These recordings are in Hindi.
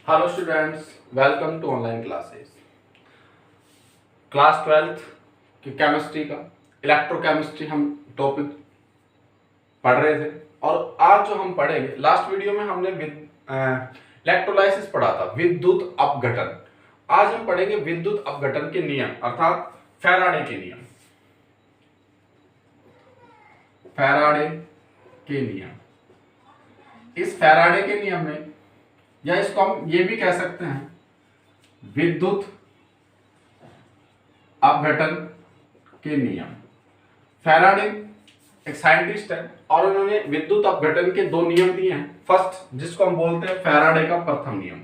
Hello students, welcome to online classes. Class 12th की केमिस्ट्री का इलेक्ट्रोकेमिस्ट्री हम टॉपिक पढ़ रहे थे और आज जो हम पढ़ेंगे, लास्ट वीडियो में हमने इलेक्ट्रोलाइसिस पढ़ा था, विद्युत अपघटन। आज हम पढ़ेंगे विद्युत अपघटन के नियम अर्थात फैराडे के नियम। फैराडे के नियम, इस फैराडे के नियम में, या इसको हम ये भी कह सकते हैं विद्युत अपघटन के नियम। फैराडे एक साइंटिस्ट है और उन्होंने विद्युत अपघटन के दो नियम दिए हैं। फर्स्ट, जिसको हम बोलते हैं फैराडे का प्रथम नियम।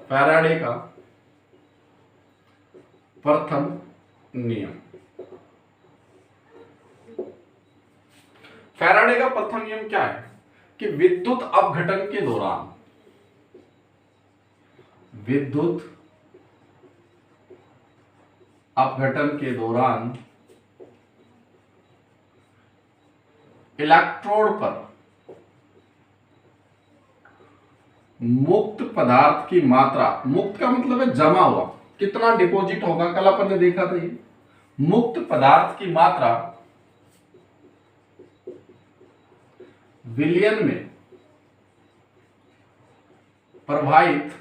फैराडे का प्रथम नियम। फैराडे का प्रथम नियम क्या है कि विद्युत अपघटन के दौरान, विद्युत अपघटन के दौरान इलेक्ट्रोड पर मुक्त पदार्थ की मात्रा, मुक्त का मतलब है जमा हुआ, कितना डिपॉजिट होगा, कल अपन ने देखा था ये। मुक्त पदार्थ की मात्रा विलयन में प्रवाहित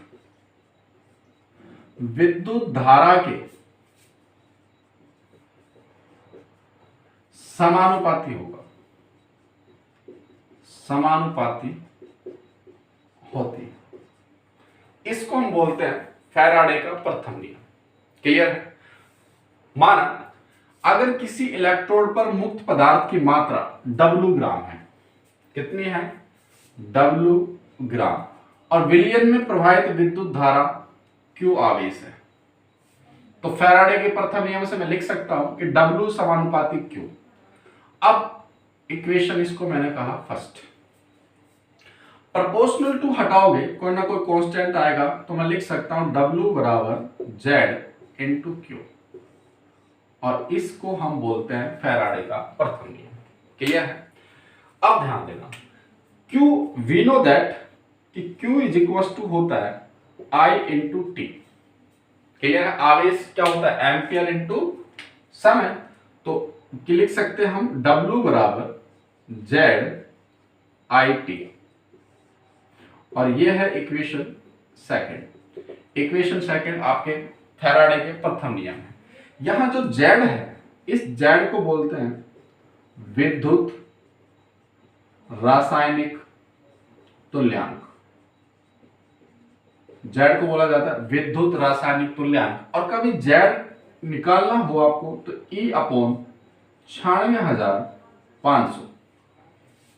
विद्युत धारा के समानुपाती होगा, समानुपाती होती है। इसको हम बोलते हैं फैराडे का प्रथम नियम। क्लियर है? माना अगर किसी इलेक्ट्रोड पर मुक्त पदार्थ की मात्रा W ग्राम है, कितनी है? W ग्राम, और विलयन में प्रवाहित विद्युत धारा Q आवेश है, तो फैराडे के प्रथम नियम से मैं लिख सकता हूं कि W समानुपाती Q। अब इक्वेशन इसको मैंने कहा फर्स्ट। प्रोपोर्शनल टू हटाओगे, कोई ना कोई कांस्टेंट आएगा, तो मैं लिख सकता हूं W बराबर Z इंटू Q, और इसको हम बोलते हैं फैराडे का प्रथम नियम। क्लियर है? अब ध्यान देना, Q वी नो दैट कि Q इज इक्वल टू होता है I इंटू टी। क्लियर है? आवेश क्या होता है? एम्पियर इंटू समय। तो लिख सकते हैं हम W बराबर Z I टी, और यह है इक्वेशन सेकंड। इक्वेशन सेकंड आपके फैराडे के प्रथम नियम है। यहां जो Z है, इस Z को बोलते हैं विद्युत रासायनिक तुल्यांक। Z को बोला जाता है विद्युत रासायनिक तुल्यांक, और कभी Z निकालना हो आपको तो E अपॉन 96,500,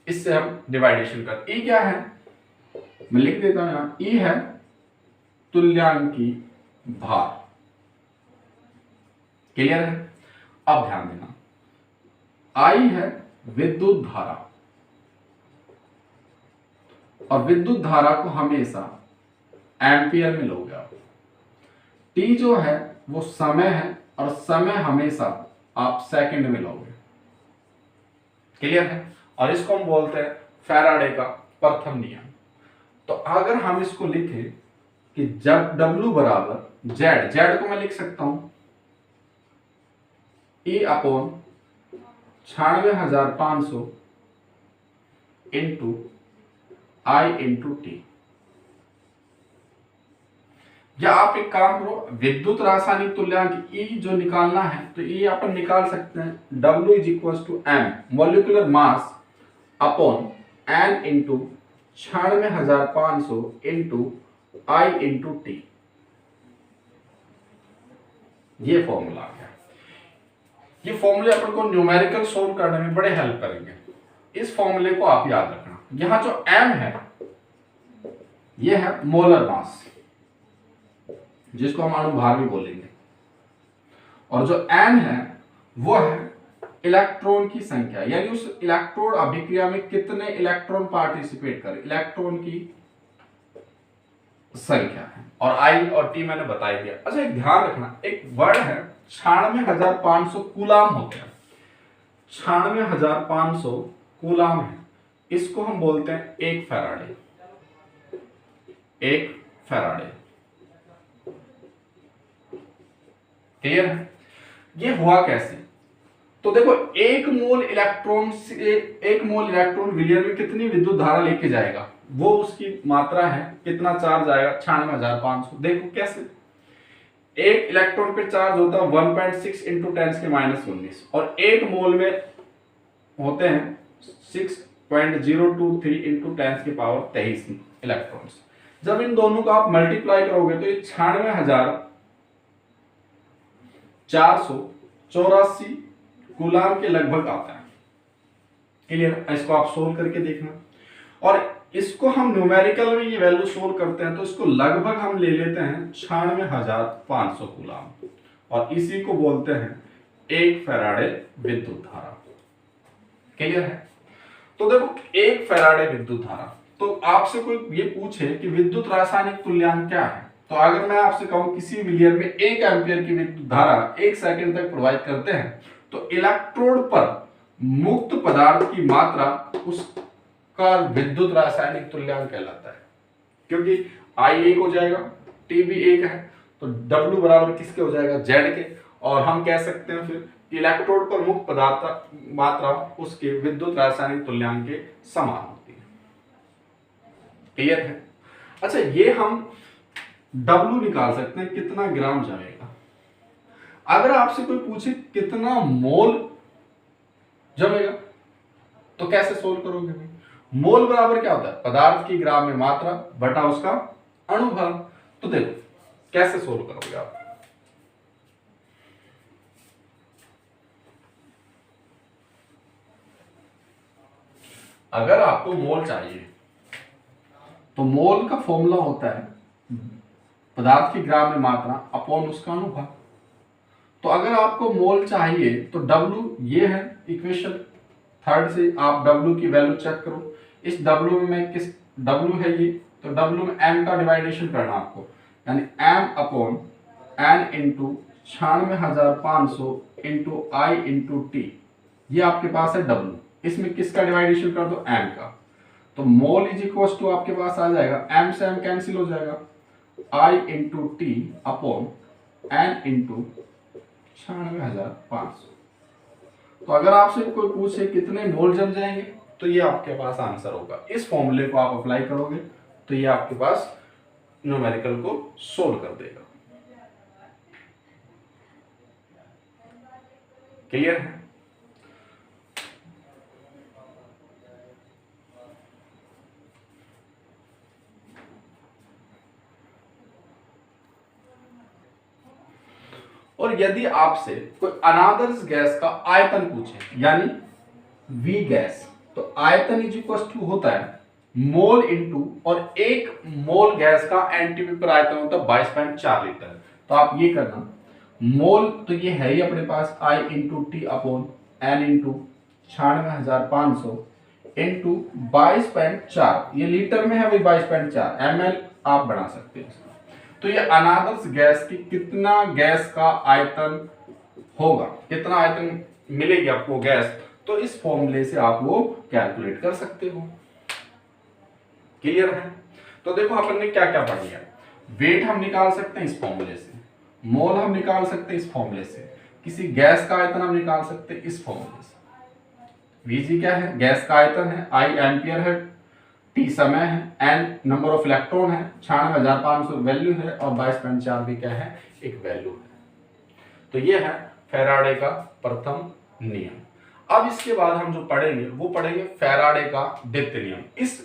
इससे हम डिवाइडेशन कर। E क्या है? मैं लिख देता हूं यहां, E है तुल्यांकी भार। क्लियर है? अब ध्यान देना, I है विद्युत धारा, और विद्युत धारा को हमेशा एम्पियर में लोगे आप। T जो है वो समय है, और समय हमेशा आप सेकंड में लोगे। क्लियर है? और इसको हम बोलते हैं फैराडे का प्रथम नियम। तो अगर हम इसको लिखें कि जब W बराबर Z को मैं लिख सकता हूं E upon 96,500 into I into T, या आप एक काम करो, विद्युत रासायनिक तुल्यांक E जो निकालना है तो E अपन निकाल सकते हैं W is equal to M molecular mass upon N into 96,500 into I into T. ये फॉर्मूला है। ये फॉर्मूले अपन को न्यूमेरिकल सोल्व करने में बड़े हेल्प करेंगे। इस फॉर्मूले को आप याद रखना। यहां जो M है ये है मोलर मास, जिसको हम अणुभार भी बोलेंगे, और जो N है वो है इलेक्ट्रॉन की संख्या, यानी उस इलेक्ट्रोड अभिक्रिया में कितने इलेक्ट्रॉन पार्टिसिपेट कर, इलेक्ट्रॉन की संख्या है, और I और T मैंने बता दिया। अच्छा, एक ध्यान रखना, एक वर्ड है 96,500 कूलाम हो गया, 96,500 कूलाम है। इसको हम बोलते हैं 1 फैराडे। 1 फैराडे, क्लियर है? ये हुआ कैसे? तो देखो, 1 मोल इलेक्ट्रॉन से 1 मोल इलेक्ट्रॉन विलियन में कितनी विद्युत धारा लेके जाएगा, वो उसकी मात्रा है। कितना चार्ज आएगा? 96,500। देखो कैसे, एक इलेक्ट्रॉन पे चार्ज होता है 1.6 इंटू 10⁻19 और 1 मोल में होते हैं 6.023 इंटू 10⁻23 इलेक्ट्रॉन्स। जब इन दोनों का आप मल्टीप्लाई करोगे तो ये 96,484 कूलाम के लगभग आता है। क्लियर? इसको आप सोल्व करके देखना, और इसको हम न्यूमेरिकल में ये वैल्यू सोल्व करते हैं तो इसको लगभग हम ले लेते हैं 96,500 कूलाम, और इसी को बोलते हैं 1 फैराडे विद्युत धारा। क्लियर है? तो देखो, 1 फैराडे विद्युत धारा, तो आपसे कोई ये पूछे कि विद्युत रासायनिक तुल्यांक क्या है, तो अगर मैं आपसे कहूं किसी विलियन में 1 एम्पियर की विद्युत धारा 1 सेकंड तक प्रोवाइड करते हैं, तो इलेक्ट्रोड पर मुक्त पदार्थ की मात्रा उसका विद्युत रासायनिक तुल्यांक कहलाता है। क्योंकि I 1 हो जाएगा, T भी 1 है, तो W बराबर किसके हो जाएगा? Z के। और हम कह सकते हैं फिर इलेक्ट्रोड पर मुक्त पदार्थ मात्रा उसके विद्युत रासायनिक तुल्यांक के समान होती है। क्लियर है? अच्छा, ये हम W निकाल सकते हैं, कितना ग्राम जमेगा। अगर आपसे कोई पूछे कितना मोल जमेगा, तो कैसे सोल्व करोगे भाई? मोल बराबर क्या होता है? पदार्थ की ग्राम में मात्रा बटा उसका अणुभार। तो देखो कैसे सोल्व करोगे आप। अगर आपको मोल चाहिए तो मोल का फॉर्मूला होता है पदार्थ की ग्राम में मात्रा अपॉन उसका अणुभार। तो अगर आपको मोल चाहिए तो W ये है, इक्वेशन 3 से आप W की वैल्यू चेक करो। इस W में किस W है ये, तो W में M का डिवाइडेशन करना आपको, यानी M upon N into 96,500 into I into T, ये आपके पास है W। इसमें किसका डिवाइडेशन कर दो? M का। तो मोल इज इक्वल टू आपके पास आ जाएगा, M से M कैंसिल हो जाएगा, I into T upon N into 96,500। तो अगर आपसे कोई पूछे कितने मोल जम जाएंगे, तो ये आपके पास आंसर होगा। इस फॉर्मूले को आप अप्लाई करोगे तो ये आपके पास न्यूमेरिकल को सोल्व कर देगा। क्लियर है? और यदि आपसे कोई अनादर्स गैस का आयतन पूछे, यानी V गैस, तो आयतन इज इक्वल टू होता है मोल इंटू, और 1 मोल गैस का एनटीपी पर आयतन होता है 22.4 लीटर। तो आप ये करना, मोल तो ये है ही अपने पास, I into T upon N into 96,500 into 22.4, ये लीटर में है भाई 22.4, ml आप बना सकते हैं। तो ये अनादर्स गैस की कितना गैस का आयतन होगा, कितना आयतन मिलेगी आपको गैस, तो इस फॉर्मूले से आप वो कैलकुलेट कर सकते हो। क्लियर है? तो देखो अपन ने क्या क्या पढ़ लिया। वेट हम निकाल सकते हैं इस फॉर्मूले से, मोल हम निकाल सकते हैं इस फॉर्मूले से, किसी गैस का आयतन हम निकाल सकते हैं इस फॉर्मूले से। Vg क्या है? गैस का आयतन है, I एम्पियर है, T समय है, N नंबर ऑफ इलेक्ट्रॉन है, 96,500 वैल्यू है, और 22.4 भी क्या है? एक वैल्यू है। तो ये है फैराडे का प्रथम नियम। अब इसके बाद हम जो पढ़ेंगे वो पढ़ेंगे फैराडे का द्वितीय नियम। इस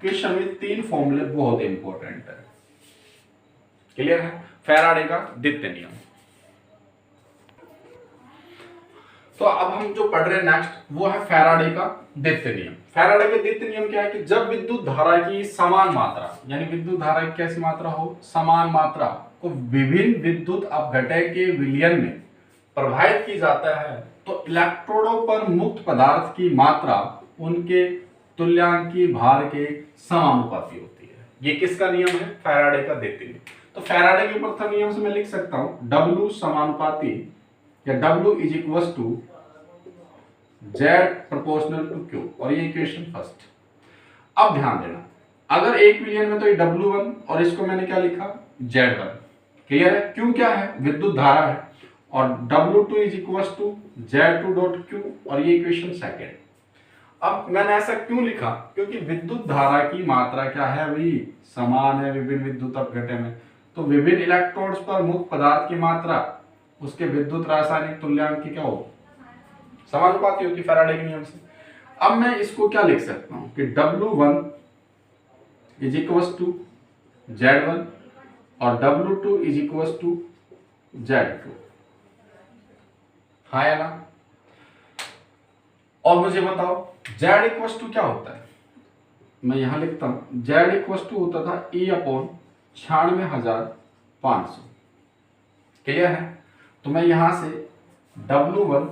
क्वेश्चन में 3 फॉर्मूले बहुत इंपॉर्टेंट है। क्लियर है? फैराडे का द्वितीय नियम। तो अब हम जो पढ़ रहे हैं नेक्स्ट वो है फैराडे का द्वितीय नियम। फैराडे का द्वितीय नियम क्या है कि जब विद्युत धारा की समान मात्रा, यानी विद्युत धारा की कैसी मात्रा हो? समान मात्रा को विभिन्न विद्युत अपघटय के विलयन में प्रवाहित की जाता है, तो इलेक्ट्रोडों पर मुक्त पदार्थ की मात्रा उनके तुल्यांकी भार के समानुपाती होती है। ये किसका नियम है? फैराडे का द्वितीय नियम। तो फैराडे के प्रथम नियम से मैं लिख सकता हूं W समानुपाती, या W is equal to Z proportional to Q, और ये इक्वेशन फर्स्ट। अब ध्यान देना, अगर 1 मिलियन में तो ये W1 और इसको मैंने क्या लिखा Z1, क्लियर है। Q क्या है, विद्युत धारा है, और W2 is equal to Z2 dot Q, और ये इक्वेशन सेकेंड। अब मैंने ऐसा क्यों लिखा, क्योंकि विद्युत धारा की मात्रा क्या है भाई, समान है विभिन्न विद्युत अपघटन में, तो विभिन्न इलेक्ट्रोड्स पर मुक्त पदार्थ की मात्रा उसके विद्युत रासायनिक तुल्यांक की क्या हो, समानुपाती होती फैराडे के नियम से। अब मैं इसको क्या लिख सकता हूं कि W1 is equal to Z1 और W2 is equal to Z2, हाँ या ना। और मुझे बताओ Z इक्वल टू क्या होता है, मैं यहां लिखता हूं Z इक्वल टू होता था E अपॉन 96,500, क्लियर है। तो मैं यहां से W1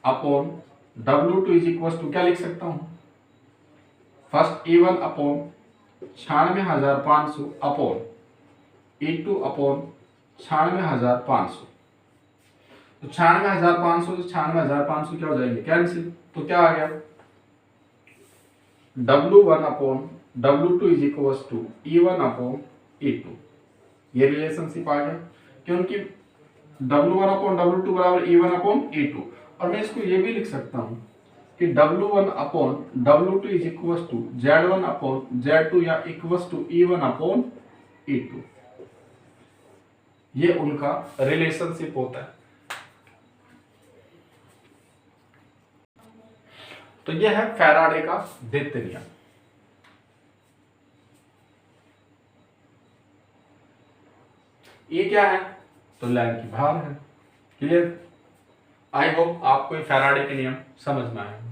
upon W2 is equal to क्या लिख सकता हूं, first E1 upon 96,500 upon E2 upon 96,500, तो 96,500 से 96,500 क्या हो जाएंगे, कैंसिल। तो क्या आ गया, W1 upon W2 is equal to E1 upon E2, ये रिलेशनशिप आ गया, क्योंकि W1 अपॉन W2 बराबर E1 अपॉन E2। और मैं इसको ये भी लिख सकता हूं कि W1 upon W2 is equal to Z1 upon Z2 या equal to E1 upon E2, ये उनका रिलेशनशिप होता है। तो यह है फैराडे का द्वितीय नियम। ये क्या है, तुल्यांक की भार है, क्लियर। आई होप आपको ये फैराडे के नियम समझ में आए।